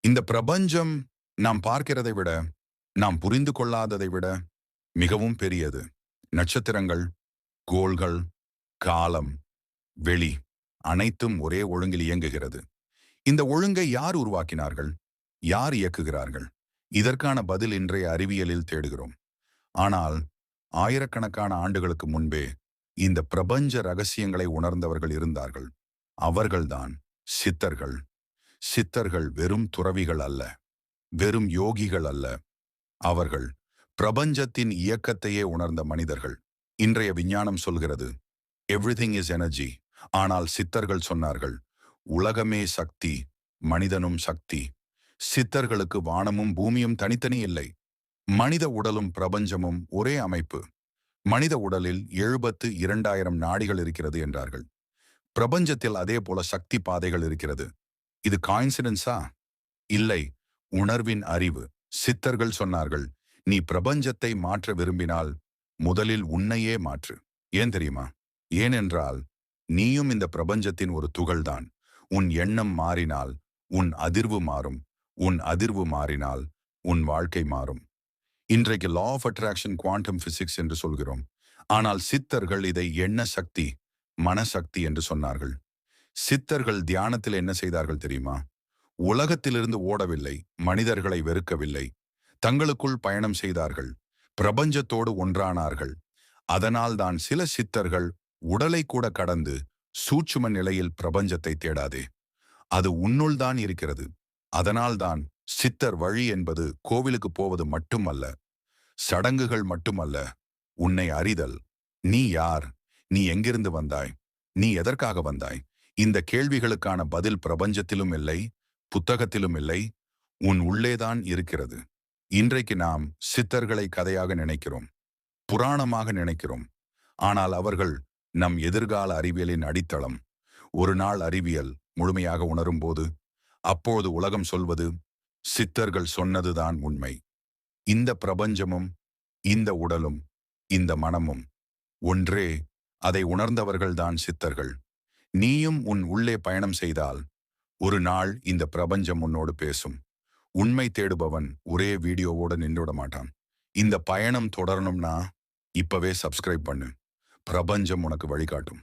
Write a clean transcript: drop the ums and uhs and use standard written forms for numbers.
இந்த பிரபஞ்சம் நாம் பார்க்கிறதை விட, நாம் புரிந்து கொள்ளாததை விட மிகவும் பெரியது. நட்சத்திரங்கள், கோள்கள், காலம், வெளி அனைத்தும் ஒரே ஒழுங்கில் இயங்குகிறது. இந்த ஒழுங்கை யார் உருவாக்கினார்கள்? யார் இயக்குகிறார்கள்? இதற்கான பதில் இன்றைய அறிவியலில் தேடுகிறோம். ஆனால் ஆயிரக்கணக்கான ஆண்டுகளுக்கு முன்பே இந்த பிரபஞ்ச ரகசியங்களை உணர்ந்தவர்கள் இருந்தார்கள். அவர்கள்தான் சித்தர்கள். சித்தர்கள் வெறும் துறவிகள் அல்ல, வெறும் யோகிகள் அல்ல. அவர்கள் பிரபஞ்சத்தின் இயக்கத்தையே உணர்ந்த மனிதர்கள். இன்றைய விஞ்ஞானம் சொல்கிறது எவ்ரிதிங் இஸ் எனர்ஜி. ஆனால் சித்தர்கள் சொன்னார்கள் உலகமே சக்தி, மனிதனும் சக்தி. சித்தர்களுக்கு வானமும் பூமியும் தனித்தனி இல்லை. மனித உடலும் பிரபஞ்சமும் ஒரே அமைப்பு. மனித உடலில் 72,000 நாடிகள் இருக்கிறது என்றார்கள். பிரபஞ்சத்தில் அதே போல சக்தி பாதைகள் இருக்கிறது. இது காயின்சிடென்ஸா? இல்லை, உணர்வின் அறிவு. சித்தர்கள் சொன்னார்கள் நீ பிரபஞ்சத்தை மாற்ற விரும்பினால் முதலில் உன்னையே மாற்று. ஏன் தெரியுமா? ஏனென்றால் நீயும் இந்த பிரபஞ்சத்தின் ஒரு துகள்தான். உன் எண்ணம் மாறினால் உன் அதிர்வு மாறும். உன் அதிர்வு மாறினால் உன் வாழ்க்கை மாறும். இன்றைக்கு law of attraction, quantum physics என்று சொல்கிறோம். ஆனால் சித்தர்கள் இதை எண்ண சக்தி, மனசக்தி என்று சொன்னார்கள். சித்தர்கள் தியானத்தில் என்ன செய்தார்கள் தெரியுமா? உலகத்திலிருந்து ஓடவில்லை, மனிதர்களை வெறுக்கவில்லை. தங்களுக்குள் பயணம் செய்தார்கள், பிரபஞ்சத்தோடு ஒன்றானார்கள். அதனால் தான் சில சித்தர்கள் உடலை கூட கடந்து சூட்சும நிலையில் பிரபஞ்சத்தை தேடாதே, அது உன்னுள் தான் இருக்கிறது. அதனால்தான் சித்தர் வழி என்பது கோவிலுக்கு போவது மட்டுமல்ல, சடங்குகள் மட்டுமல்ல, உன்னை அறிதல். நீ யார்? நீ எங்கிருந்து வந்தாய்? நீ எதற்காக வந்தாய்? இந்த கேள்விகளுக்கான பதில் பிரபஞ்சத்திலும் இல்லை, புத்தகத்திலும் இல்லை, உன் உள்ளேதான் இருக்கிறது. இன்றைக்கு நாம் சித்தர்களை கதையாக நினைக்கிறோம், புராணமாக நினைக்கிறோம். ஆனால் அவர்கள் நம் எதிர்கால அறிவியலின் அடித்தளம். ஒரு நாள் அறிவியல் முழுமையாக உணரும் போது, அப்போது உலகம் சொல்வது சித்தர்கள் சொன்னதுதான் உண்மை. இந்த பிரபஞ்சமும், இந்த உடலும், இந்த மனமும் ஒன்றே. அதை உணர்ந்தவர்கள்தான் சித்தர்கள். நீயும் உன் உள்ளே பயணம் செய்தால் ஒரு நாள் இந்த பிரபஞ்சம் உன்னோடு பேசும். உண்மை தேடுபவன் ஒரே வீடியோவோடு நின்றுவிட மாட்டான். இந்த பயணம் தொடரணும்னா இப்பவே சப்ஸ்கிரைப் பண்ணு. பிரபஞ்சம் உனக்கு வழிகாட்டும்.